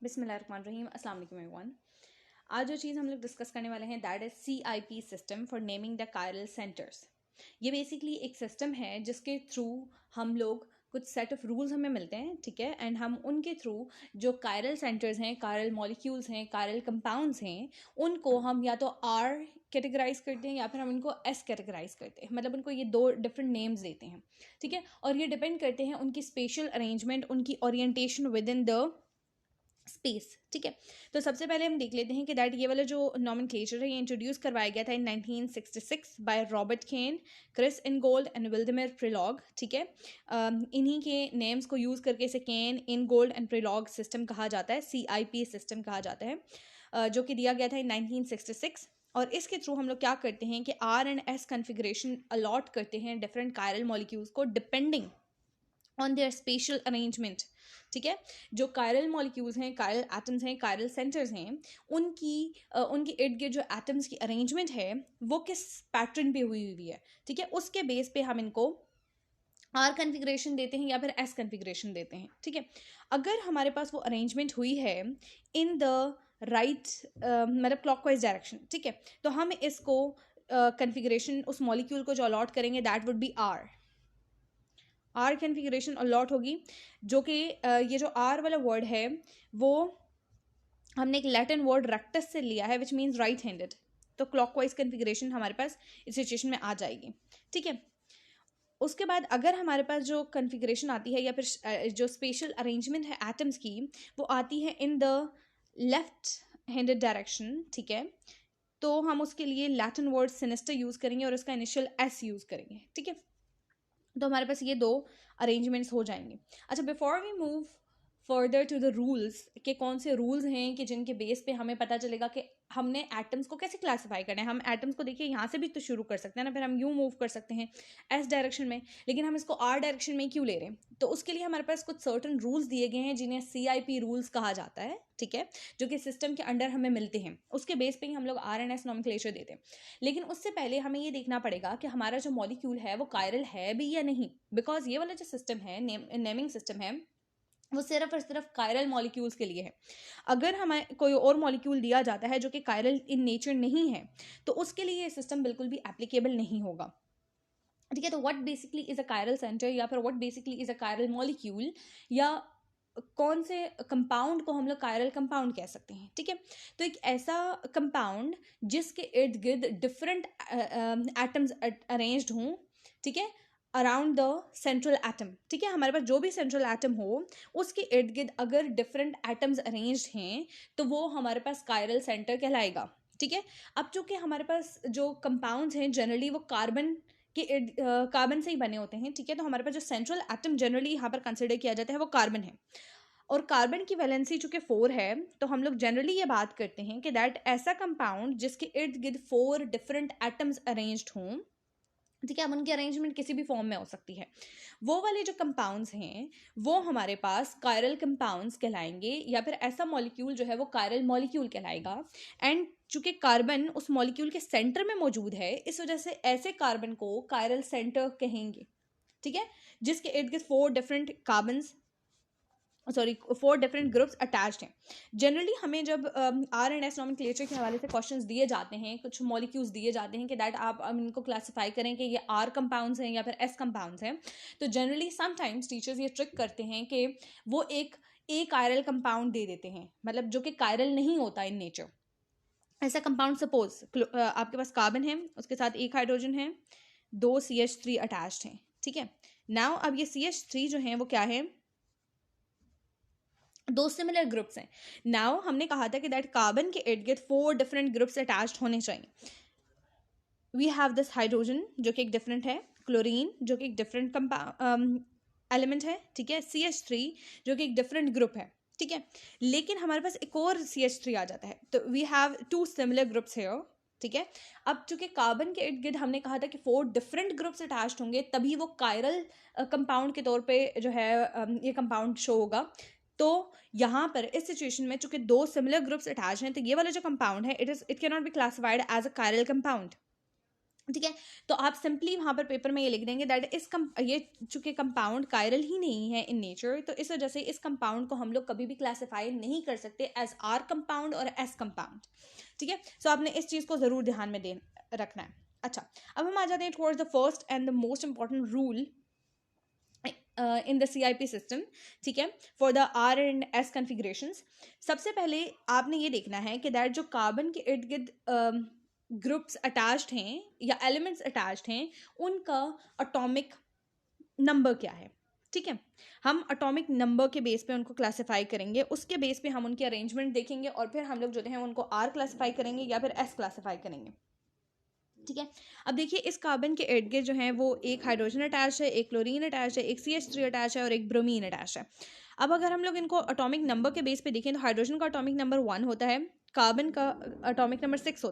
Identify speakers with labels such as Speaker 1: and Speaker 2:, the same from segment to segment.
Speaker 1: बिस्मिल्लाहिर्रहमानिर्रहीम, अस्सलाम वालेकुम एवरीवन। आज जो चीज़ हम लोग डिस्कस करने वाले हैं that is CIP system for naming the chiral centres. ये बेसिकली एक सिस्टम है जिसके थ्रू हम लोग कुछ सेट ऑफ रूल्स हमें मिलते हैं, ठीक है, एंड हम उनके थ्रू जो कायरल सेंटर्स हैं, कायरल मॉलिक्यूल्स हैं, कायरल कंपाउंड्स हैं, उनको हम या तो R कैटेगराइज करते हैं या फिर हम इनको S कैटेगराइज करते हैं। मतलब उनको ये दो डिफरेंट नेम्स देते हैं, ठीक है, और ये डिपेंड करते हैं उनकी स्पेशल अरेंजमेंट, उनकी orientation with in the space, ठीक है। तो सबसे पहले हम देख लेते हैं कि दैट ये वाला जो नॉमेनक्लेचर है ये इंट्रोड्यूस करवाया गया था in 1966 by Robert Cahn, Chris Ingold and Vladimir Prelog, ठीक है। इन्हीं के नेम्स को यूज़ करके इसे केन, इनगोल्ड एंड प्रिलॉग सिस्टम कहा जाता है, CIP सिस्टम कहा जाता है, जो कि दिया गया था इन 1966। और इसके थ्रू हम लोग क्या करते हैं कि R and S configuration allot करते हैं डिफरेंट कायरल मॉलिक्यूल्स को depending on their spatial arrangement, ठीक है। जो कायरल मॉलिक्यूल्स हैं, कायरल एटम्स हैं, कायरल सेंटर्स हैं, उनकी इर्द गिर्द जो एटम्स की अरेंजमेंट है वो किस पैटर्न पे हुई हुई है, ठीक है, उसके बेस पे हम इनको R कन्फिग्रेशन देते हैं या फिर S कन्फिग्रेशन देते हैं, ठीक है। अगर हमारे पास वो अरेंजमेंट हुई है इन द राइट मतलब क्लॉकवाइज डायरेक्शन, ठीक है, तो हम इसको कन्फिग्रेशन उस मॉलिक्यूल को जो अलॉट करेंगे that would be R configuration allot होगी, जो कि ये जो R वाला वर्ड है वो हमने एक लैटिन वर्ड रेक्टस से लिया है विच मीन्स राइट हैंडेड। तो क्लॉकवाइज कन्फिग्रेशन हमारे पास इस सिचुएशन में आ जाएगी, ठीक है। उसके बाद अगर हमारे पास जो कन्फिग्रेशन आती है या फिर जो स्पेशल अरेंजमेंट है एटम्स की वो आती है in the left handed direction, ठीक है, तो हम उसके लिए लैटिन वर्ड सिनिस्टर यूज़ करेंगे और उसका इनिशियल S यूज़ करेंगे, ठीक है। तो हमारे पास ये दो अरेंजमेंट्स हो जाएंगे। अच्छा, before we move further to the rules के कौन से रूल्स हैं कि जिनके बेस पे हमें पता चलेगा कि हमने एटम्स को कैसे क्लासिफाई करना है। हम एटम्स को देखिए यहाँ से भी तो शुरू कर सकते हैं ना, फिर हम यूँ मूव कर सकते हैं S डायरेक्शन में, लेकिन हम इसको R डायरेक्शन में क्यों ले रहे हैं? तो उसके लिए हमारे पास कुछ सर्टन रूल्स दिए गए हैं जिन्हें CIP रूल्स कहा जाता है, ठीक है, जो कि सिस्टम के अंडर हमें मिलते हैं। उसके बेस पे ही हम लोग R एंड S नॉमेनक्लेचर देते हैं। लेकिन उससे पहले हमें ये देखना पड़ेगा कि हमारा जो मॉलिक्यूल है वो कायरल है भी या नहीं, बिकॉज ये वाला जो सिस्टम है, नेमिंग सिस्टम है, वो सिर्फ और सिर्फ कायरल मॉलिक्यूल्स के लिए है। अगर हमें कोई और मॉलिक्यूल दिया जाता है जो कि कायरल इन नेचर नहीं है तो उसके लिए ये सिस्टम बिल्कुल भी एप्लीकेबल नहीं होगा, ठीक है। तो what basically is a chiral centre या फिर what basically is a chiral molecule या कौन से कंपाउंड को हम लोग कायरल कंपाउंड कह सकते हैं, ठीक है। तो एक ऐसा कंपाउंड जिसके इर्द गिर्द डिफरेंट एटम्स अरेंज्ड हों, ठीक है, अराउंड द सेंट्रल एटम, ठीक है। हमारे पास जो भी सेंट्रल एटम हो उसके इर्द गिर्द अगर डिफरेंट एटम्स अरेंज्ड हैं तो वो हमारे पास कायरल सेंटर कहलाएगा, ठीक है। अब चूंकि हमारे पास जो कंपाउंड्स हैं जनरली वो कार्बन से ही बने होते हैं, ठीक है, तो हमारे पास जो सेंट्रल एटम जनरली यहाँ पर कंसिडर किया जाता है वो कार्बन है, और कार्बन की वैलेंसी चूंकि 4 है तो हम लोग जनरली ये बात करते हैं कि दैट ऐसा कंपाउंड जिसके इर्द गिर्द 4 डिफरेंट एटम्स अरेंज्ड हों, ठीक है, अब उनकी अरेंजमेंट किसी भी फॉर्म में हो सकती है, वो वाले जो कंपाउंड्स हैं वो हमारे पास कायरल कंपाउंड्स कहलाएंगे, या फिर ऐसा मॉलिक्यूल जो है वो कायरल मॉलिक्यूल कहलाएगा। एंड चूंकि कार्बन उस मॉलिक्यूल के सेंटर में मौजूद है इस वजह से ऐसे कार्बन को कायरल सेंटर कहेंगे, ठीक है, जिसके इर्द गिर्द 4 डिफरेंट ग्रुप्स अटैच्ड हैं। जनरली हमें जब R एंड S नॉमेनक्लेचर के हवाले से क्वेश्चंस दिए जाते हैं, कुछ मॉलिक्यूल्स दिए जाते हैं कि दैट आप इनको क्लासिफाई करें कि ये R कंपाउंड्स हैं या फिर S कंपाउंड्स हैं, तो जनरली समटाइम्स टीचर्स ये ट्रिक करते हैं कि वो एक कायरल कंपाउंड दे देते हैं, मतलब जो कि कायरल नहीं होता इन नेचर। ऐसा कंपाउंड सपोज आपके पास कार्बन है, उसके साथ एक हाइड्रोजन है, 2 CH3 अटैच्ड हैं, ठीक है। नाउ अब ये CH3 जो है वो क्या है, 2 सिमिलर ग्रुप्स हैं। नाउ हमने कहा था कि दैट कार्बन के इर्द गिर्द 4 डिफरेंट ग्रुप्स अटैच्ड होने चाहिए। वी हैव दिस हाइड्रोजन जो कि एक डिफरेंट है, क्लोरीन जो कि एक डिफरेंट एलिमेंट है, ठीक है, CH3 जो कि एक डिफरेंट ग्रुप है, ठीक है। लेकिन हमारे पास एक और CH3 आ जाता है, तो we have 2 similar groups here, ठीक है। अब चूंकि कार्बन के इर्द गिर्द हमने कहा था कि 4 डिफरेंट ग्रुप्स अटैच्ड होंगे तभी वो कायरल कंपाउंड के तौर पे जो है ये कंपाउंड शो होगा। तो यहाँ पर इस सिचुएशन में चूंकि 2 सिमिलर ग्रुप्स अटैच हैं तो ये वाला जो कंपाउंड है it can not be classified as a chiral compound, ठीक है। तो आप सिंपली वहाँ पर पेपर में ये लिख देंगे दैट ये चूंकि कंपाउंड कायरल ही नहीं है इन नेचर, तो इस वजह से इस कंपाउंड को हम लोग कभी भी क्लासीफाई नहीं कर सकते एज आर कंपाउंड और एस कंपाउंड। ठीक है, सो आपने इस चीज़ को ज़रूर ध्यान में रखना है। अच्छा, अब हम आ जाते हैं towards the first and the most important rule in the CIP system. ठीक है, for the R and S कन्फिग्रेशंस। सबसे पहले आपने ये देखना है कि दैट जो कार्बन के इर्द गिर्द ग्रुप्स अटैच्ड हैं या एलिमेंट्स अटैच्ड हैं, उनका एटॉमिक नंबर क्या है। ठीक है, हम एटॉमिक नंबर के बेस पे उनको क्लासिफाई करेंगे, उसके बेस पे हम उनकी अरेंजमेंट देखेंगे और फिर हम लोग जो है उनको R क्लासिफाई करेंगे या फिर S क्लासिफाई करेंगे। ठीक है, अब देखिए इस कार्बन के इर्द गिर्द जो है वो एक हाइड्रोजन अटैच है, एक क्लोरीन अटैच है, एक CH3 अटैच है और एक ब्रोमीन अटैच है। अब अगर हम लोग इनको एटॉमिक नंबर के बेस पे देखें तो हाइड्रोजन का एटॉमिक नंबर 1 होता है, कार्बन का एटॉमिक नंबर 6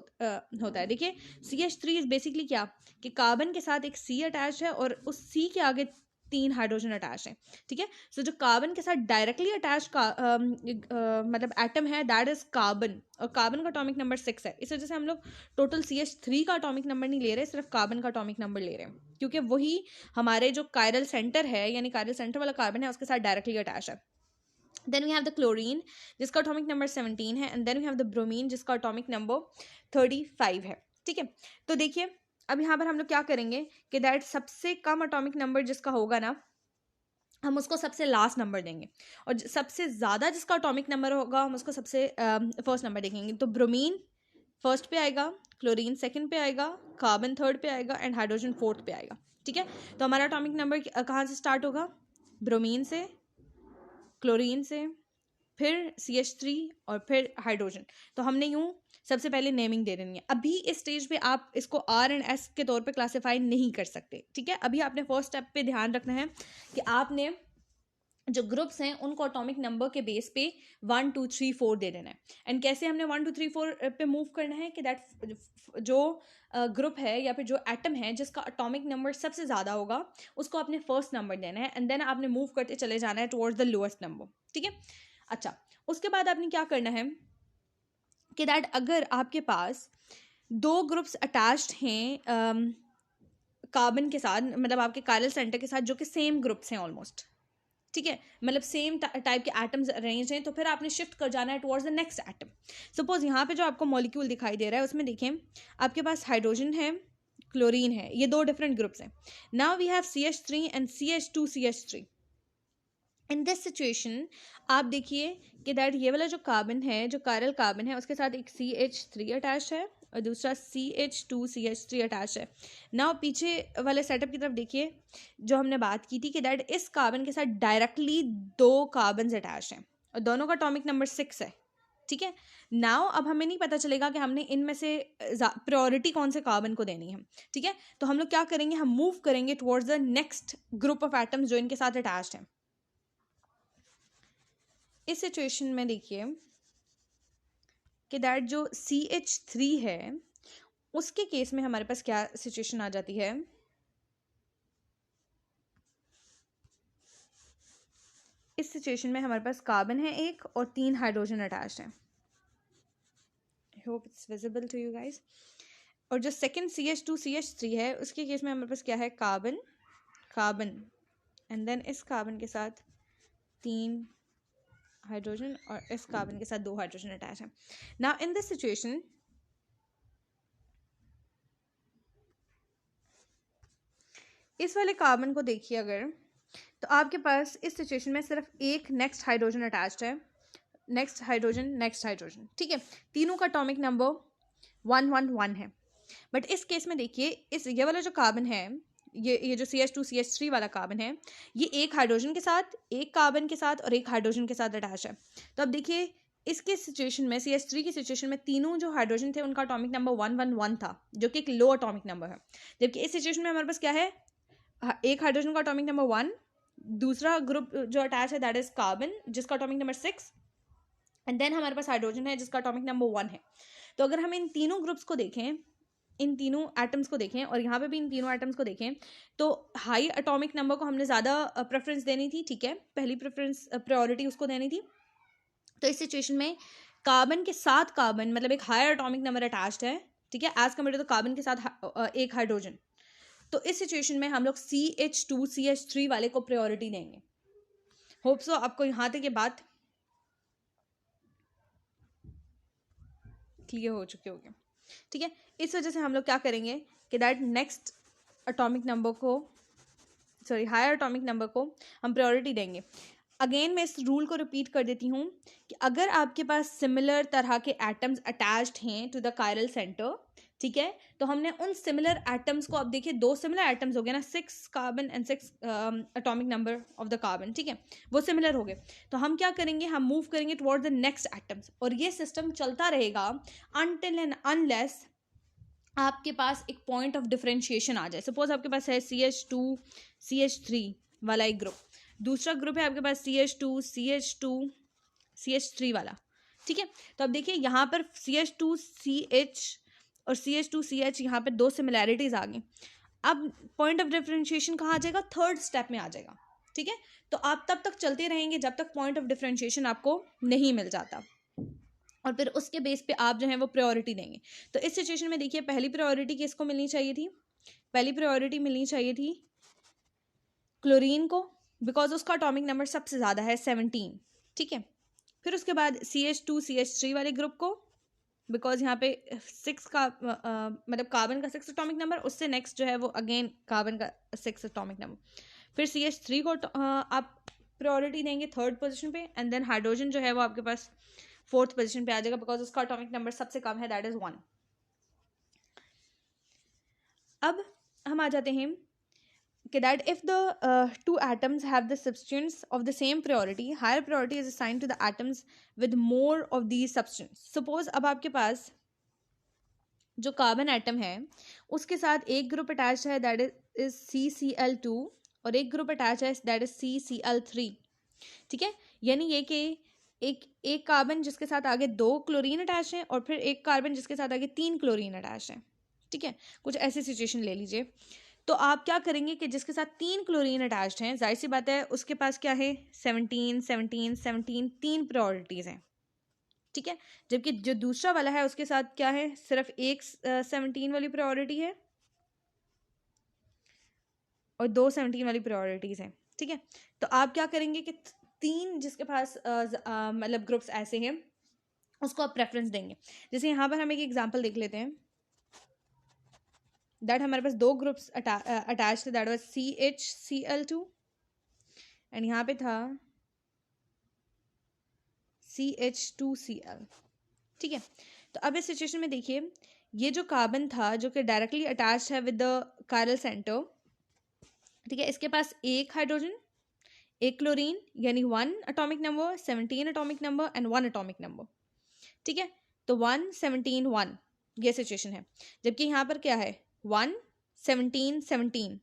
Speaker 1: होता है। देखिए CH3 इज बेसिकली क्या कि कार्बन के साथ एक C अटैच है और उस C के आगे 3 हाइड्रोजन अटैच है। ठीक है, सो जो कार्बन के साथ डायरेक्टली अटैच मतलब एटम है दैट इज कार्बन, और कार्बन का एटॉमिक नंबर 6 है। इस वजह से हम लोग टोटल CH3 का एटॉमिक नंबर नहीं ले रहे, सिर्फ कार्बन का एटॉमिक नंबर ले रहे हैं, क्योंकि वही हमारे जो कायरल सेंटर है यानी कायरल सेंटर वाला कार्बन है उसके साथ डायरेक्टली अटैच है। Then we have the chlorine जिसका एटॉमिक नंबर 17 है, and then we have the bromine जिसका एटॉमिक नंबर 35 है। ठीक है, तो देखिए अब यहाँ पर हम लोग क्या करेंगे कि दैट सबसे कम एटॉमिक नंबर जिसका होगा ना, हम उसको सबसे लास्ट नंबर देंगे, और सबसे ज़्यादा जिसका एटॉमिक नंबर होगा हम उसको सबसे फर्स्ट नंबर देखेंगे। तो ब्रोमीन फर्स्ट पे आएगा, क्लोरीन सेकंड पे आएगा, कार्बन थर्ड पे आएगा एंड हाइड्रोजन फोर्थ पे आएगा। ठीक है, तो हमारा एटॉमिक नंबर कहाँ से स्टार्ट होगा, ब्रोमीन से, क्लोरीन से, फिर CH3 और फिर हाइड्रोजन। तो हमने यूं सबसे पहले नेमिंग दे देनी है। अभी इस स्टेज पे आप इसको R एंड S के तौर पे क्लासिफाई नहीं कर सकते। ठीक है, अभी आपने फर्स्ट स्टेप पे ध्यान रखना है कि आपने जो ग्रुप्स हैं उनको एटॉमिक नंबर के बेस पे 1 2 3 4 दे देना है। एंड कैसे हमने 1 2 3 4 पे मूव करना है कि दैट जो ग्रुप है या फिर जो एटम है जिसका एटॉमिक नंबर सबसे ज़्यादा होगा उसको आपने फर्स्ट नंबर देना है, एंड देन आपने मूव करते चले जाना है टुवर्ड्स द लोएस्ट नंबर। ठीक है, अच्छा उसके बाद आपने क्या करना है कि दैट अगर आपके पास 2 ग्रुप्स अटैच्ड हैं कार्बन के साथ, मतलब आपके कायरल सेंटर के साथ, जो कि सेम ग्रुप्स हैं ऑलमोस्ट, ठीक है, मतलब सेम टाइप के एटम्स अरेंज हैं, तो फिर आपने शिफ्ट कर जाना है towards the next atom. Suppose यहाँ पे जो आपको मॉलिक्यूल दिखाई दे रहा है उसमें देखें आपके पास हाइड्रोजन है, क्लोरीन है, ये 2 डिफरेंट ग्रुप्स हैं। Now we have CH3 and CH2CH3। In this situation आप देखिए कि दैट ये वाला जो कार्बन है, जो कायरल कार्बन है, उसके साथ एक CH3 अटैच है और दूसरा CH2CH3 अटैच है। नाउ पीछे वाले सेटअप की तरफ देखिए, जो हमने बात की थी कि दैट इस कार्बन के साथ डायरेक्टली 2 कार्बन अटैच हैं और दोनों का एटॉमिक नंबर 6 है। ठीक है, नाउ अब हमें नहीं पता चलेगा कि हमने इनमें से प्रायोरिटी कौन से कार्बन को देनी है। ठीक है, तो हम लोग क्या करेंगे, हम मूव करेंगे towards the next group of atoms जो इनके साथ अटैच्ड हैं। इस सिचुएशन में देखिए कि दैट जो CH3 है उसके केस में हमारे पास क्या सिचुएशन आ जाती है, इस सिचुएशन में हमारे पास कार्बन है एक और 3 हाइड्रोजन अटैच्ड हैं। I hope it's visible to you guys. और जो सेकंड CH2CH3 है उसके केस में हमारे पास क्या है, कार्बन कार्बन, एंड देन इस कार्बन के साथ 3 हाइड्रोजन और इस कार्बन के साथ 2 हाइड्रोजन अटैच है। नाउ इन दिस सिचुएशन इस वाले कार्बन को देखिए अगर, तो आपके पास इस सिचुएशन में सिर्फ एक नेक्स्ट हाइड्रोजन अटैच्ड है, नेक्स्ट हाइड्रोजन नेक्स्ट हाइड्रोजन। ठीक है, तीनों का एटॉमिक नंबर 111 है। बट इस केस में देखिए इस ये वाला जो कार्बन है, ये जो CH2CH3 वाला कार्बन है, ये एक हाइड्रोजन के साथ, एक कार्बन के साथ और एक हाइड्रोजन के साथ अटैच है। तो अब देखिए इसके सिचुएशन में, CH3 की सिचुएशन में, तीनों जो हाइड्रोजन थे उनका एटॉमिक नंबर 111 था, जो कि एक लो एटॉमिक नंबर है। जबकि इस सिचुएशन में हमारे पास क्या है, एक हाइड्रोजन का एटॉमिक नंबर 1, दूसरा ग्रुप जो अटैच है दैट इज कार्बन जिसका एटॉमिक नंबर 6, एंड देन हमारे पास हाइड्रोजन है जिसका एटॉमिक नंबर 1 है। तो अगर हम इन तीनों ग्रुप्स को देखें, इन तीनों एटम्स को देखें और यहाँ पे भी इन तीनों एटम्स को देखें, तो हाई एटॉमिक नंबर को हमने ज़्यादा प्रेफरेंस देनी थी। ठीक है, पहली प्रेफरेंस प्रायोरिटी उसको देनी थी। तो इस सिचुएशन में कार्बन के साथ कार्बन, मतलब एक हायर एटॉमिक नंबर अटैच्ड है, ठीक है, एज कम्पेयर टू कार्बन के साथ एक हाइड्रोजन। तो इस सिचुएशन में हम लोग CH2 CH3 वाले को प्रायोरिटी देंगे। होप सो आपको यहाँ तक ये बात क्लियर हो चुकी होगी। ठीक है, इस वजह से हम लोग क्या करेंगे कि दैट नेक्स्ट एटॉमिक नंबर को, सॉरी हायर एटॉमिक नंबर को हम प्रायोरिटी देंगे। अगेन मैं इस रूल को रिपीट कर देती हूँ कि अगर आपके पास सिमिलर तरह के एटम्स अटैच्ड हैं टू द कायरल सेंटर, ठीक है, तो हमने उन सिमिलर एटम्स को, अब देखिए 2 सिमिलर एटम्स हो गए ना, 6 carbon and 6 atomic number of the carbon, ठीक है, वो सिमिलर हो गए। तो हम क्या करेंगे, हम मूव करेंगे टुवर्ड द नेक्स्ट एटम्स, और ये सिस्टम चलता रहेगा अनटिल एंड अनलेस आपके पास एक पॉइंट ऑफ डिफरेंशिएशन आ जाए। सपोज आपके पास है CH2 CH3 वाला एक ग्रुप, दूसरा ग्रुप है आपके पास CH2 CH2 CH3 वाला, ठीक है। तो अब देखिए यहाँ पर CH2 CH और CH2 CH यहाँ पे 2 सिमिलैरिटीज आ गई। अब पॉइंट ऑफ डिफरेंशिएशन कहाँ आ जाएगा, थर्ड स्टेप में आ जाएगा, ठीक है। तो आप तब तक चलते रहेंगे जब तक पॉइंट ऑफ डिफरेंशिएशन आपको नहीं मिल जाता, और फिर उसके बेस पे आप जो है वो प्रायोरिटी देंगे। तो इस सिचुएशन में देखिए पहली प्रायोरिटी किसको मिलनी चाहिए थी, पहली प्रायोरिटी मिलनी चाहिए थी क्लोरीन को, बिकॉज उसका एटॉमिक नंबर सबसे ज़्यादा है 17, ठीक है। फिर उसके बाद CH2 CH3 वाले ग्रुप को, बिकॉज यहाँ पे 6 का मतलब कार्बन का 6 एटॉमिक नंबर, उससे नेक्स्ट जो है वो अगेन कार्बन का 6 एटॉमिक नंबर। फिर CH3 को आप प्रायोरिटी देंगे थर्ड पोजीशन पे, एंड देन हाइड्रोजन जो है वो आपके पास फोर्थ पोजीशन पे आ जाएगा, बिकॉज उसका एटॉमिक नंबर सबसे कम है, दैट इज 1। अब हम आ जाते हैं कि that if the two atoms have the substance of the same priority, higher priority is assigned to the atoms with more of these substance. Suppose अब आपके पास जो कार्बन एटम है उसके साथ एक ग्रुप अटैच है दैट इज CCl2, और एक ग्रुप अटैच है दैट इज CCl3, ठीक है। यानी ये कि एक कार्बन जिसके साथ आगे 2 क्लोरीन अटैच है, और फिर एक कार्बन जिसके साथ आगे 3 क्लोरीन अटैच है, ठीक है। कुछ ऐसी सिचुएशन ले लीजिए। तो आप क्या करेंगे कि जिसके साथ 3 क्लोरीन अटैच्ड हैं, जाहिर सी बात है उसके पास क्या है 17 17 17 3 प्रायोरिटीज हैं, ठीक है। जबकि जो दूसरा वाला है उसके साथ क्या है, सिर्फ एक 17 वाली प्रायोरिटी है और 2 17 वाली प्रायोरिटीज हैं, ठीक है। तो आप क्या करेंगे कि 3 जिसके पास मतलब ग्रुप्स ऐसे हैं उसको आप प्रेफरेंस देंगे। जैसे यहाँ पर हम एक एग्जाम्पल देख लेते हैं दैट हमारे पास 2 ग्रुप्स अटैच थे, दैट वाज CHCl2 एंड यहाँ पे था CH2Cl, ठीक है। तो अब इस सिचुएशन में देखिए ये जो कार्बन था जो कि डायरेक्टली अटैच्ड है विद द कायरल सेंटर, ठीक है, इसके पास एक हाइड्रोजन, एक क्लोरीन, यानी 1 atomic number, 17 atomic number and 1 atomic number, ठीक है। तो 1 17 1 ये सिचुएशन है, जबकि यहाँ पर क्या है 1 17 17।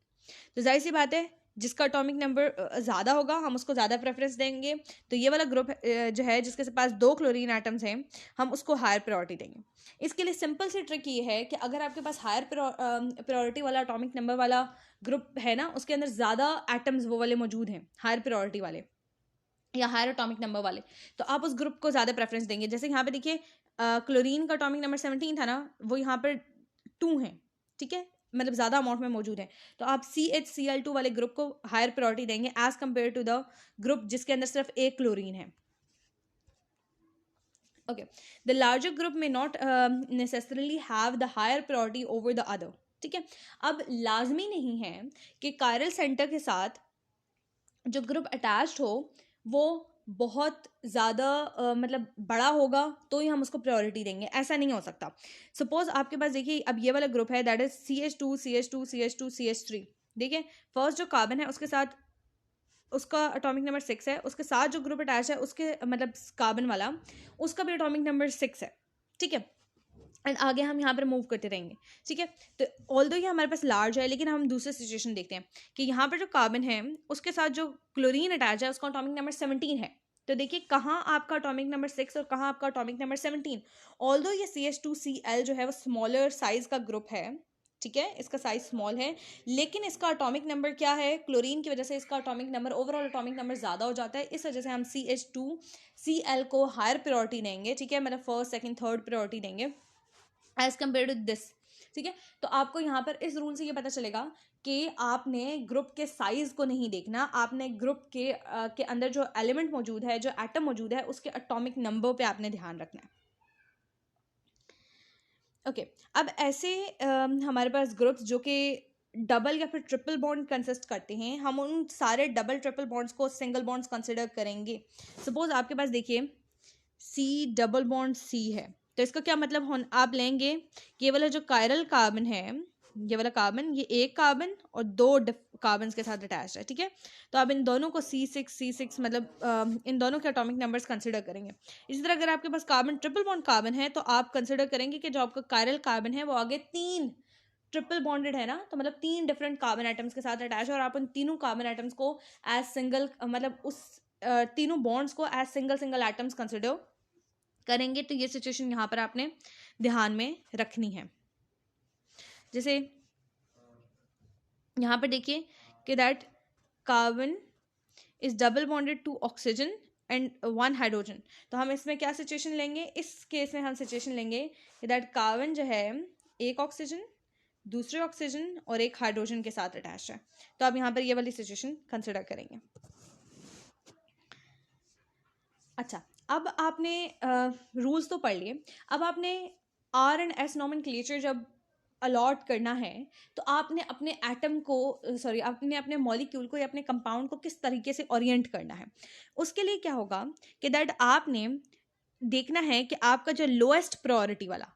Speaker 1: तो जाहिर सी बात है जिसका एटॉमिक नंबर ज़्यादा होगा हम उसको ज़्यादा प्रेफरेंस देंगे। तो ये वाला ग्रुप जो है जिसके पास 2 क्लोरीन एटम्स हैं हम उसको हायर प्रायोरिटी देंगे। इसके लिए सिंपल सी ट्रिक ये है कि अगर आपके पास हायर प्रायोरिटी वाला एटॉमिक नंबर वाला ग्रुप है ना, उसके अंदर ज़्यादा एटम्स वो वाले मौजूद हैं हायर प्रायोरिटी वाले या हायर एटॉमिक नंबर वाले, तो आप उस ग्रुप को ज़्यादा प्रेफरेंस देंगे। जैसे यहाँ पे देखिए क्लोरीन का एटॉमिक नंबर 17 था ना, वो यहाँ पर 2 है, ठीक है, मतलब ज़्यादा अमाउंट में मौजूद है। तो आप CHCl2 वाले ग्रुप को हायर प्रायोरिटी देंगे as compared to the group जिसके अंदर सिर्फ एक क्लोरीन है। Okay, the larger group may not necessarily have the higher priority over the other, ठीक है। अब लाजमी नहीं है कि कायरल सेंटर के साथ जो ग्रुप अटैच्ड हो वो बहुत ज़्यादा मतलब बड़ा होगा तो ही हम उसको प्रायोरिटी देंगे, ऐसा नहीं हो सकता। सपोज आपके पास देखिए अब ये वाला ग्रुप है that is CH2 CH2 CH2 CH3, देखिए फर्स्ट जो कार्बन है उसके साथ उसका एटॉमिक नंबर 6 है, उसके साथ जो ग्रुप अटैच है उसके मतलब कार्बन वाला उसका भी एटॉमिक नंबर 6 है, ठीक है। एंड आगे हम यहाँ पर मूव करते रहेंगे, ठीक है। तो ऑल्दो ये हमारे पास लार्ज है लेकिन हम दूसरे सिचुएशन देखते हैं कि यहाँ पर जो कार्बन है उसके साथ जो क्लोरीन अटैच है उसका एटॉमिक नंबर 17 है। तो देखिए कहाँ आपका एटॉमिक नंबर 6 और कहाँ आपका एटॉमिक नंबर 17। ऑल्दो ये CH2Cl जो है वो स्मॉलर साइज का ग्रुप है, ठीक है, इसका साइज स्मॉल है, लेकिन इसका एटॉमिक नंबर क्या है, क्लोरीन की वजह से इसका atomic number overall atomic number ज़्यादा हो जाता है। इस वजह से हम CH2Cl को हायर प्रायोरिटी देंगे, ठीक है, मतलब फर्स्ट सेकंड थर्ड प्रायोरिटी देंगे एज कम्पेयर टू दिस, ठीक है। तो आपको यहाँ पर इस रूल से ये पता चलेगा कि आपने ग्रुप के साइज को नहीं देखना, आपने ग्रुप के अंदर जो एलिमेंट मौजूद है, जो एटम मौजूद है, उसके एटॉमिक नंबर पे आपने ध्यान रखना है। ओके अब ऐसे हमारे पास ग्रुप्स जो कि डबल या फिर ट्रिपल बॉन्ड कंसिस्ट करते हैं, हम उन सारे डबल ट्रिपल बॉन्ड्स को सिंगल बॉन्ड्स कंसिडर करेंगे। सपोज आपके पास देखिए सी डबल बॉन्ड सी है, तो इसका क्या मतलब आप लेंगे कि ये वाला जो कायरल कार्बन है, ये वाला कार्बन, ये एक कार्बन और दो कार्बन के साथ अटैच है, ठीक है। तो आप इन दोनों को C6 मतलब इन दोनों के एटॉमिक नंबर्स कंसिडर करेंगे। इसी तरह अगर आपके पास कार्बन ट्रिपल बॉन्ड कार्बन है तो आप कंसिडर करेंगे कि जो आपका कायरल कार्बन है वो आगे 3 ट्रिपल बॉन्डेड है ना, तो मतलब 3 डिफरेंट कार्बन एटम्स के साथ अटैच है, और आप उन तीनों कार्बन एटम्स को एज सिंगल मतलब उस तीनों बॉन्ड्स को as single single atoms consider करेंगे। तो ये सिचुएशन यहाँ पर आपने ध्यान में रखनी है। जैसे यहाँ पर देखिए कि that carbon is double bonded to oxygen and 1 hydrogen. तो हम इसमें क्या सिचुएशन लेंगे, इस केस में हम सिचुएशन लेंगे कि दैट कार्बन जो है एक ऑक्सीजन, दूसरे ऑक्सीजन और एक हाइड्रोजन के साथ अटैच है। तो आप यहाँ पर ये वाली सिचुएशन कंसिडर करेंगे। अच्छा अब आपने रूल्स तो पढ़ लिए, अब आपने आर एंड एस नॉमेनक्लेचर जब अलॉट करना है तो आपने अपने एटम को आपने अपने मॉलिक्यूल को या अपने कंपाउंड को किस तरीके से ओरिएंट करना है। उसके लिए क्या होगा कि दैट आपने देखना है कि आपका जो लोएस्ट प्रायोरिटी वाला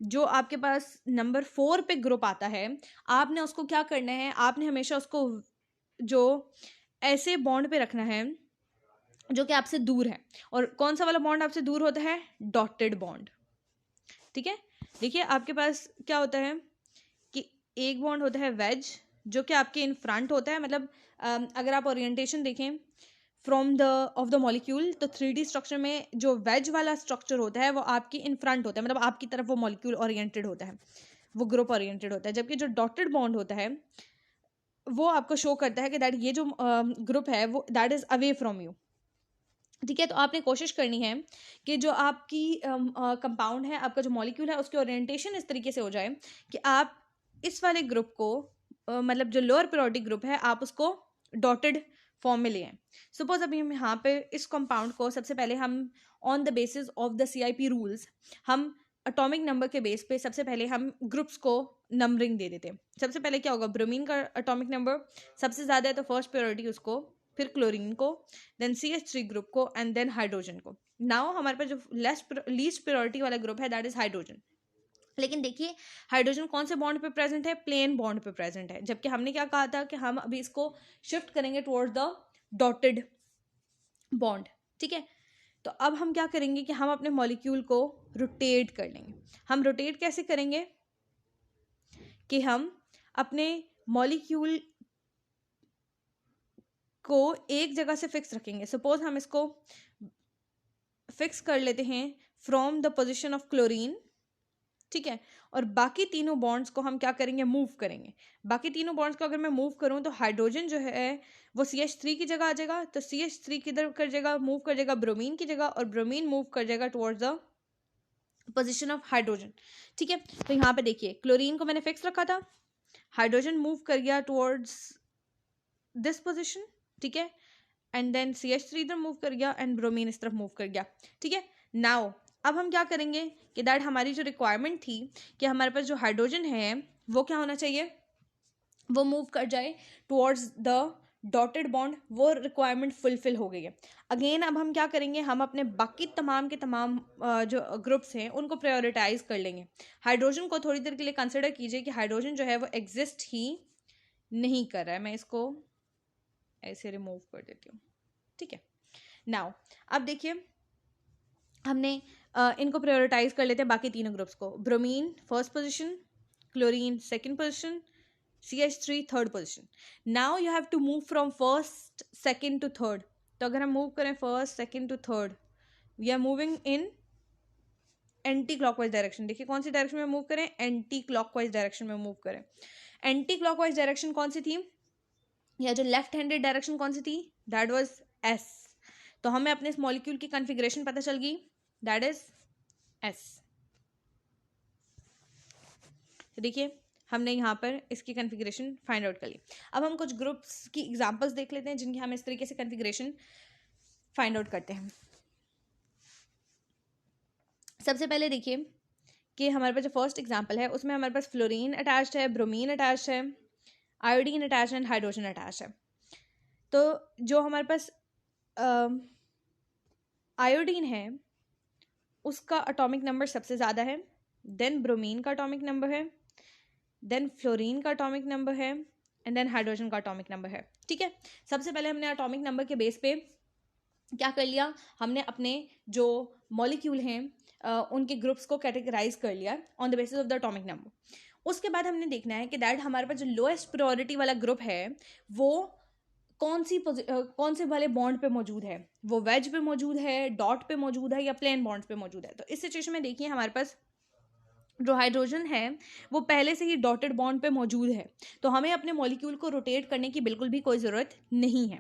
Speaker 1: जो आपके पास नंबर 4 पे ग्रुप आता है, आपने उसको क्या करना है, आपने हमेशा उसको जो ऐसे बॉन्ड पे रखना है जो कि आपसे दूर है। और कौन सा वाला बॉन्ड आपसे दूर होता है, डॉटेड बॉन्ड, ठीक है। देखिए आपके पास क्या होता है कि एक बॉन्ड होता है वेज जो कि आपके इन फ्रंट होता है, मतलब अगर आप ओरिएंटेशन देखें from the of the molecule तो 3D स्ट्रक्चर में जो वेज वाला स्ट्रक्चर होता है वो आपकी इन फ्रंट होता है, मतलब आपकी तरफ वो मॉलिक्यूल ओरिएंटेड होता है, वो ग्रुप ओरिएंटेड होता है। जबकि जो डॉटेड बॉन्ड होता है वो आपको शो करता है कि दैट ये जो ग्रुप है वो that is away from you, ठीक है। तो आपने कोशिश करनी है कि जो आपकी कंपाउंड है, आपका जो मॉलिक्यूल है, उसकी ओरिएंटेशन इस तरीके से हो जाए कि आप इस वाले ग्रुप को मतलब जो लोअर प्रायोरिटी ग्रुप है आप उसको डॉटेड फॉर्म में ले आए। सपोज अभी हम यहाँ पे इस कंपाउंड को सबसे पहले हम on the basis of the CIP rules हम एटॉमिक नंबर के बेस पे सबसे पहले हम ग्रुप्स को नंबरिंग दे देते हैं। सबसे पहले क्या होगा, ब्रोमीन का एटॉमिक नंबर सबसे ज़्यादा है तो फर्स्ट प्रायोरिटी उसको, फिर क्लोरीन को, देन CH3 ग्रुप को एंड देन हाइड्रोजन को। नाउ हमारे पास जो लीस्ट प्रायोरिटी वाला ग्रुप है दैट इज हाइड्रोजन। लेकिन देखिए हाइड्रोजन कौन से बॉन्ड पे प्रेजेंट है, प्लेन बॉन्ड पे प्रेजेंट है, जबकि हमने क्या कहा था कि हम अभी इसको शिफ्ट करेंगे टुवर्ड्स द डॉटेड बॉन्ड, ठीक है। तो अब हम क्या करेंगे कि हम अपने मॉलिक्यूल को रोटेट कर लेंगे। हम रोटेट कैसे करेंगे कि हम अपने मॉलिक्यूल को एक जगह से फिक्स रखेंगे। सपोज हम इसको फिक्स कर लेते हैं from the position of chlorine, ठीक है। और बाकी तीनों बॉन्ड्स को हम क्या करेंगे, मूव करेंगे। बाकी तीनों बॉन्ड्स को अगर मैं मूव करूं तो हाइड्रोजन जो है वो CH3 की जगह आ जाएगा, तो CH3 किधर कर जाएगा, मूव कर जाएगा ब्रोमीन की जगह, और ब्रोमीन मूव कर जाएगा towards the position of hydrogen, ठीक है। तो यहाँ पे देखिए क्लोरीन को मैंने फिक्स रखा था, हाइड्रोजन मूव कर गया टुवर्ड्स दिस पोजिशन, ठीक है, एंड देन CH3 इधर मूव कर गया एंड ब्रोमीन इस तरफ मूव कर गया, ठीक है। नाउ अब हम क्या करेंगे कि दैट हमारी जो रिक्वायरमेंट थी कि हमारे पास जो हाइड्रोजन है वो क्या होना चाहिए, वो मूव कर जाए टुवर्ड्स द डॉटेड बॉन्ड, वो रिक्वायरमेंट फुलफिल हो गई है। अगेन अब हम क्या करेंगे, हम अपने बाकी तमाम के तमाम जो ग्रुप्स हैं उनको प्रायोरिटाइज कर लेंगे। हाइड्रोजन को थोड़ी देर के लिए कंसिडर कीजिए कि हाइड्रोजन जो है वो एग्जिस्ट ही नहीं कर रहा है, मैं इसको ऐसे रिमूव कर देती हूँ, ठीक है। नाउ अब देखिए हमने इनको प्रायोरिटाइज कर लेते हैं बाकी तीनों ग्रुप्स को। Bromine first position, chlorine second position, CH3 third position. Now you have to move from first second to third. तो अगर हम मूव करें first second to third, we are moving in anti clockwise direction. देखिए कौन सी direction में move करें, anti clockwise direction में मूव करें। एंटी क्लॉकवाइज डायरेक्शन कौन सी थी, या जो लेफ्ट हैंडेड डायरेक्शन कौन सी थी, दैट वाज S। तो हमें अपने इस मॉलिक्यूल की कॉन्फ़िगरेशन पता चल गई, दैट इज S। तो देखिए हमने यहाँ पर इसकी कन्फिग्रेशन फाइंड आउट कर ली। अब हम कुछ ग्रुप्स की एग्जांपल्स देख लेते हैं जिनकी हम इस तरीके से कन्फिग्रेशन फाइंड आउट करते हैं। सबसे पहले देखिए कि हमारे पास जो फर्स्ट एग्जांपल है उसमें हमारे पास फ्लोरीन अटैच्ड है, ब्रोमीन अटैच्ड है, iodine attach and hydrogen attach है। तो जो हमारे पास आयोडीन है उसका एटॉमिक नंबर सबसे ज़्यादा है, देन ब्रोमीन का एटॉमिक नंबर है, देन फ्लोरीन का एटॉमिक नंबर है एंड देन हाइड्रोजन का एटॉमिक नंबर है। ठीक है, सबसे पहले हमने एटॉमिक नंबर के बेस पे क्या कर लिया, हमने अपने जो मॉलिक्यूल हैं उनके ग्रुप्स को कैटेगराइज कर लिया on the basis of the atomic number. उसके बाद हमने देखना है कि दैट हमारे पास जो लोएस्ट प्रायोरिटी वाला ग्रुप है वो कौन से वाले बॉन्ड पे मौजूद है, वो वेज पे मौजूद है, डॉट पे मौजूद है या प्लेन बॉन्ड्स पे मौजूद है। तो इस सिचुएशन में देखिए हमारे पास जो हाइड्रोजन है वो पहले से ही डॉटेड बॉन्ड पे मौजूद है, तो हमें अपने मॉलिक्यूल को रोटेट करने की बिल्कुल भी कोई ज़रूरत नहीं है।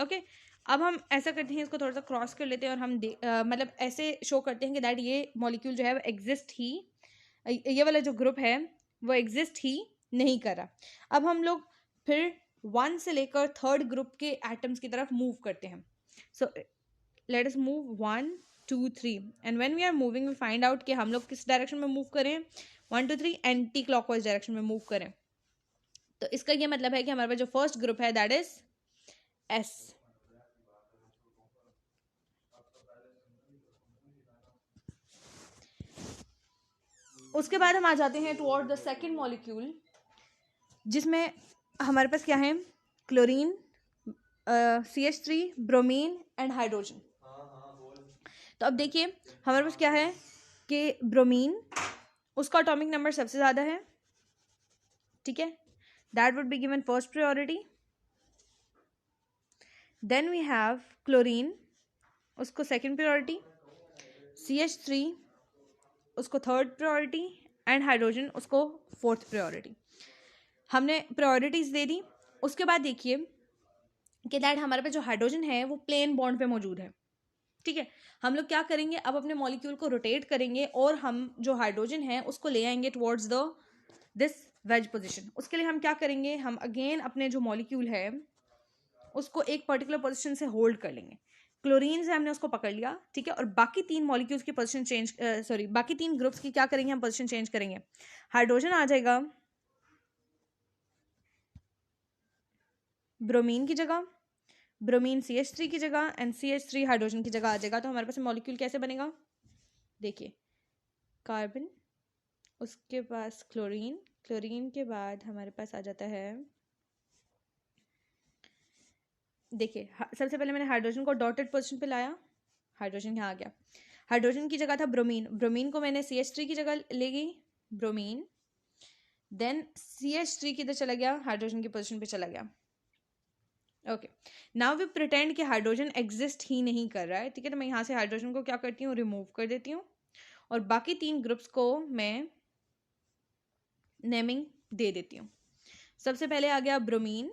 Speaker 1: ओके, अब हम ऐसा करते हैं, इसको थोड़ा सा क्रॉस कर लेते हैं और हम मतलब ऐसे शो करते हैं कि दैट ये मॉलिक्यूल जो है वो एग्जिस्ट ही, ये वाला जो ग्रुप है वो एग्जिस्ट ही नहीं कर रहा। अब हम लोग फिर 1 से लेकर 3rd ग्रुप के एटम्स की तरफ मूव करते हैं। So let us move 1 2 3 and when we are moving we find out कि हम लोग किस डायरेक्शन में मूव करें, 1 2 3 एंटी क्लॉकवाइज डायरेक्शन में मूव करें। तो इसका ये मतलब है कि हमारे पास जो फर्स्ट ग्रुप है दैट इज एस। उसके बाद हम आ जाते हैं टुवर्ड द सेकेंड मॉलिक्यूल जिसमें हमारे पास क्या है, chlorine, CH3, bromine and hydrogen. तो अब देखिए हमारे पास क्या है कि ब्रोमीन, उसका एटॉमिक नंबर सबसे ज़्यादा है। ठीक है, that would be given first priority. Then we have chlorine, उसको सेकेंड प्रायोरिटी, CH3 उसको 3rd प्रायोरिटी एंड हाइड्रोजन उसको 4th प्रायोरिटी। हमने प्रायोरिटीज दे दी। उसके बाद देखिए कि दैट हमारे पास जो हाइड्रोजन है वो प्लेन बॉन्ड पे मौजूद है। ठीक है, हम लोग क्या करेंगे, अब अपने मॉलिक्यूल को रोटेट करेंगे और हम जो हाइड्रोजन है उसको ले आएंगे towards the this wedge position. उसके लिए हम क्या करेंगे, हम अगेन अपने जो मॉलिक्यूल है उसको एक पर्टिकुलर पोजीशन से होल्ड कर लेंगे। क्लोरीन से हमने उसको पकड़ लिया। ठीक है, और बाकी 3 मॉलिक्यूल्स की पोजीशन चेंज, बाकी 3 ग्रुप्स की क्या करेंगे, हम पोजीशन चेंज करेंगे। हाइड्रोजन आ जाएगा ब्रोमीन की जगह, ब्रोमीन CH3 की जगह एंड CH3 हाइड्रोजन की जगह आ जाएगा। तो हमारे पास मॉलिक्यूल कैसे बनेगा, देखिए कार्बन, उसके पास क्लोरीन, क्लोरीन के बाद हमारे पास आ जाता है, देखिए सबसे पहले मैंने हाइड्रोजन को डॉटेड पोजीशन पे लाया, हाइड्रोजन यहाँ आ गया। हाइड्रोजन की जगह था ब्रोमीन, ब्रोमीन को मैंने CH3 की जगह ले गई, ब्रोमीन, देन CH3 किधर चला गया, हाइड्रोजन की पोजीशन पे चला गया। ओके, नाउ वी प्रिटेंड कि हाइड्रोजन एग्जिस्ट ही नहीं कर रहा है। ठीक है, तो मैं यहाँ से हाइड्रोजन को क्या करती हूँ, रिमूव कर देती हूँ और बाकी 3 ग्रुप्स को मैं नेमिंग दे देती हूँ। सबसे पहले आ गया ब्रोमीन,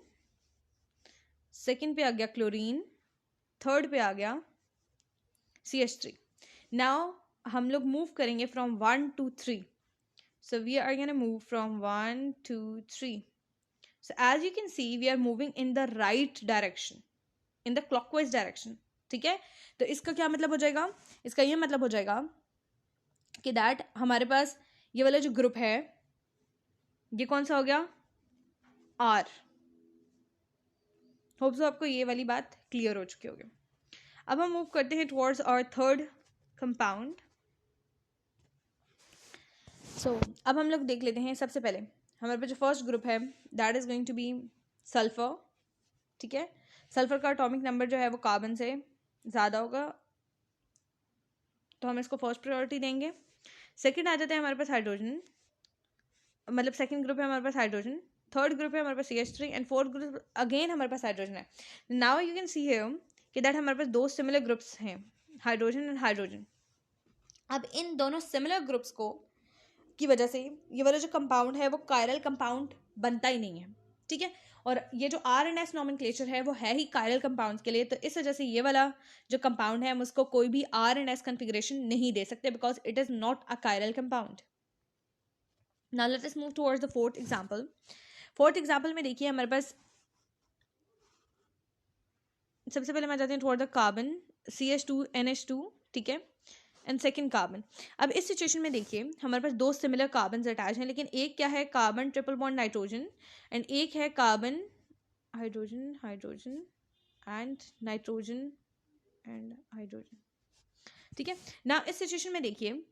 Speaker 1: सेकंड पे आ गया क्लोरीन, 3rd पे आ गया CH3। नाउ हम लोग मूव करेंगे from 1 to 3। So we are gonna move from 1 to 3। So as you can see we are moving in the right direction, in the clockwise direction। ठीक है, तो इसका क्या मतलब हो जाएगा, इसका ये मतलब हो जाएगा कि दैट हमारे पास ये वाला जो ग्रुप है ये कौन सा हो गया, R। होप सो आपको ये वाली बात क्लियर हो चुकी होगी। अब हम मूव करते हैं टुवर्ड्स आवर 3rd कंपाउंड। सो अब हम लोग देख लेते हैं, सबसे पहले हमारे पास जो फर्स्ट ग्रुप है that is going to be sulphur. ठीक है, सल्फर का एटॉमिक नंबर जो है वो कार्बन से ज़्यादा होगा, तो हम इसको फर्स्ट प्रायोरिटी देंगे। सेकंड आ जाता है हमारे पास हाइड्रोजन, मतलब सेकंड ग्रुप है हमारे पास हाइड्रोजन, 3rd ग्रुप है हमारे पास CH3 and 4th group again हमारे पास हाइड्रोजन है। Now you can see here कि दैट हमारे पास 2 सिमिलर ग्रुप्स हैं, हाइड्रोजन एंड हाइड्रोजन। अब इन दोनों सिमिलर ग्रुप्स को की वजह से ये वाला जो कंपाउंड है वो कायरल कंपाउंड बनता ही नहीं है। ठीक है, और ये जो RNS नॉमेनक्लेचर है वो है ही कायरल कंपाउंड्स के लिए, तो इस वजह से ये वाला जो कंपाउंड है हम उसको कोई भी RNS कॉन्फ़िगरेशन नहीं दे सकते because it is not a chiral compound. Now let us move towards the fourth example. Fourth example में देखिए हमारे पास सबसे पहले मैं जाती हूँ टुवर्ड द कार्बन CH2NH2, ठीक है, एंड सेकेंड कार्बन. अब इस सिचुएशन में देखिए हमारे पास दो सिमिलर कार्बन अटैच हैं, लेकिन एक क्या है carbon triple bond nitrogen and एक है carbon hydrogen hydrogen and nitrogen and hydrogen, ठीक है ना. इस सिचुएशन में देखिए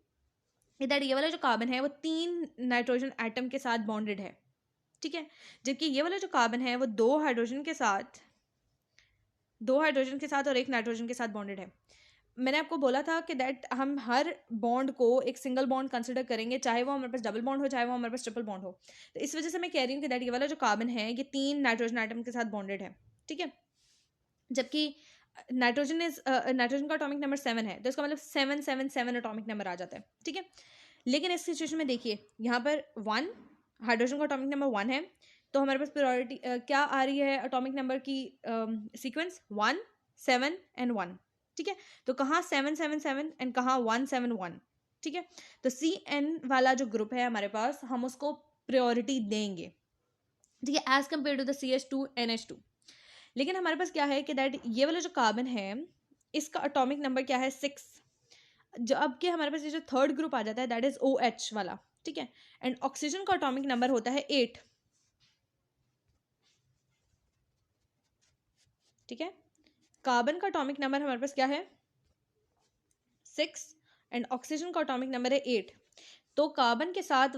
Speaker 1: इधर ये वाला जो कार्बन है वो 3 नाइट्रोजन एटम के साथ बॉन्डेड है, ठीक है, जबकि ये वाला जो कार्बन है वो 2 हाइड्रोजन के साथ और एक नाइट्रोजन के साथ बॉन्डेड है. मैंने आपको बोला था कि दैट हम हर बॉन्ड को एक सिंगल बॉन्ड कंसिडर करेंगे, चाहे वो हमारे पास डबल बॉन्ड हो चाहे वो हमारे पास ट्रिपल बॉन्ड हो. तो इस वजह से मैं कह रही हूँ कि दैट ये वाला जो कार्बन है ये 3 नाइट्रोजन एटम के साथ बॉन्डेड है, ठीक है, जबकि नाइट्रोजन का एटॉमिक नंबर 7 है, तो इसका मतलब 777 एटॉमिक नंबर आ जाता है, ठीक है. लेकिन इस सिचुएशन में देखिए यहाँ पर 1 हाइड्रोजन का एटॉमिक नंबर 1 है, तो हमारे पास प्रायोरिटी क्या आ रही है एटॉमिक नंबर की सीक्वेंस 1 7 एंड 1, ठीक है. तो कहाँ 777 एंड कहाँ 171, ठीक है. तो CN वाला जो ग्रुप है हमारे पास हम उसको प्रायोरिटी देंगे, ठीक है, as compare to the CH2NH2. लेकिन हमारे पास क्या है कि दैट ये वाला जो कार्बन है इसका एटॉमिक नंबर क्या है 6. जो अब के हमारे पास ये जो थर्ड ग्रुप आ जाता है दैट इज OH वाला, ठीक है, एंड ऑक्सीजन का एटॉमिक नंबर होता है 8, ठीक है. कार्बन का एटॉमिक नंबर हमारे पास क्या है 6 एंड ऑक्सीजन का एटॉमिक नंबर है 8. तो कार्बन के साथ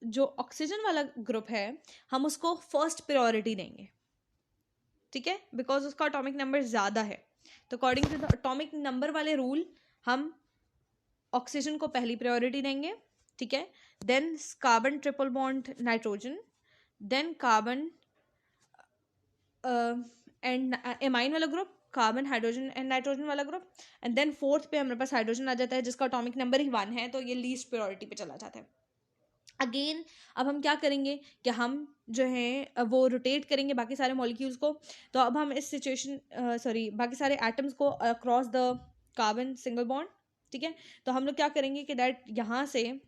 Speaker 1: जो ऑक्सीजन वाला ग्रुप है हम उसको फर्स्ट प्रायोरिटी देंगे, ठीक है, बिकॉज उसका एटॉमिक नंबर ज्यादा है. तो according to the atomic number वाले रूल हम ऑक्सीजन को पहली प्रायोरिटी देंगे, ठीक है, then carbon triple bond nitrogen, then carbon and amine वाला group, carbon hydrogen and nitrogen वाला ग्रुप, एंड देन फोर्थ पे हमारे पास हाइड्रोजन आ जाता है जिसका एटॉमिक नंबर ही 1 है, तो ये लीस्ट प्रायोरिटी पे चला जाता है. अगेन अब हम क्या करेंगे कि हम जो है वो रोटेट करेंगे बाकी सारे मॉलिक्यूल्स को. तो अब हम इस सिचुएशन बाकी सारे एटम्स को across the carbon single bond, ठीक है. तो हम लोग क्या करेंगे कि दैट यहाँ से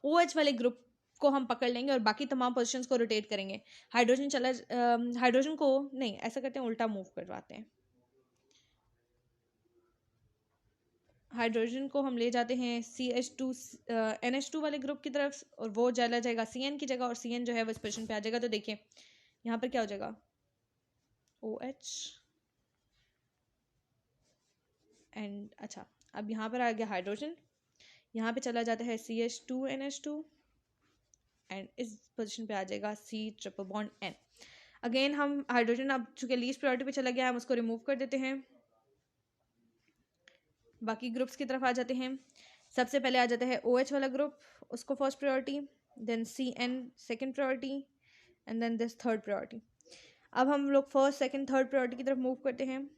Speaker 1: OH वाले ग्रुप को हम पकड़ लेंगे और बाकी तमाम पोजीशंस को रोटेट करेंगे. हाइड्रोजन को नहीं, ऐसा करते हैं उल्टा मूव करवाते हैं. हाइड्रोजन को हम ले जाते हैं CH2NH2 वाले ग्रुप की तरफ और वो चला जाएगा CN की जगह और CN जो है वो इस पोजीशन पे आ जाएगा. तो देखिए यहाँ पर क्या हो जाएगा OH एंड अच्छा अब यहाँ पर आ गया हाइड्रोजन, यहाँ पे चला जाता है CH2NH2 एंड इस पोजीशन पे आ जाएगा C triple bond N. Again हम हाइड्रोजन अब चूंकि लीस्ट प्रायोरिटी पे चला गया हम उसको रिमूव कर देते हैं, बाकी ग्रुप्स की तरफ आ जाते हैं. सबसे पहले आ जाता है OH वाला ग्रुप, उसको first priority, then CN second priority and then this third priority. अब हम लोग फर्स्ट सेकंड थर्ड प्रायोरिटी की तरफ मूव करते हैं.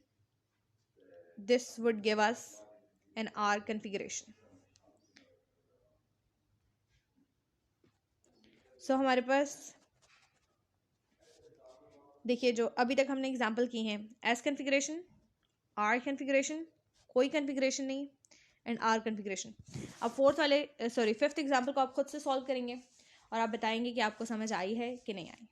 Speaker 1: This would give us an R configuration. So हमारे पास देखिए जो अभी तक हमने एग्जाम्पल की हैं S कॉन्फ़िगरेशन, R कॉन्फ़िगरेशन, कोई कॉन्फ़िगरेशन नहीं एंड R कॉन्फ़िगरेशन. अब फिफ्थ एग्जाम्पल को आप खुद से सॉल्व करेंगे और आप बताएंगे कि आपको समझ आई है कि नहीं आई.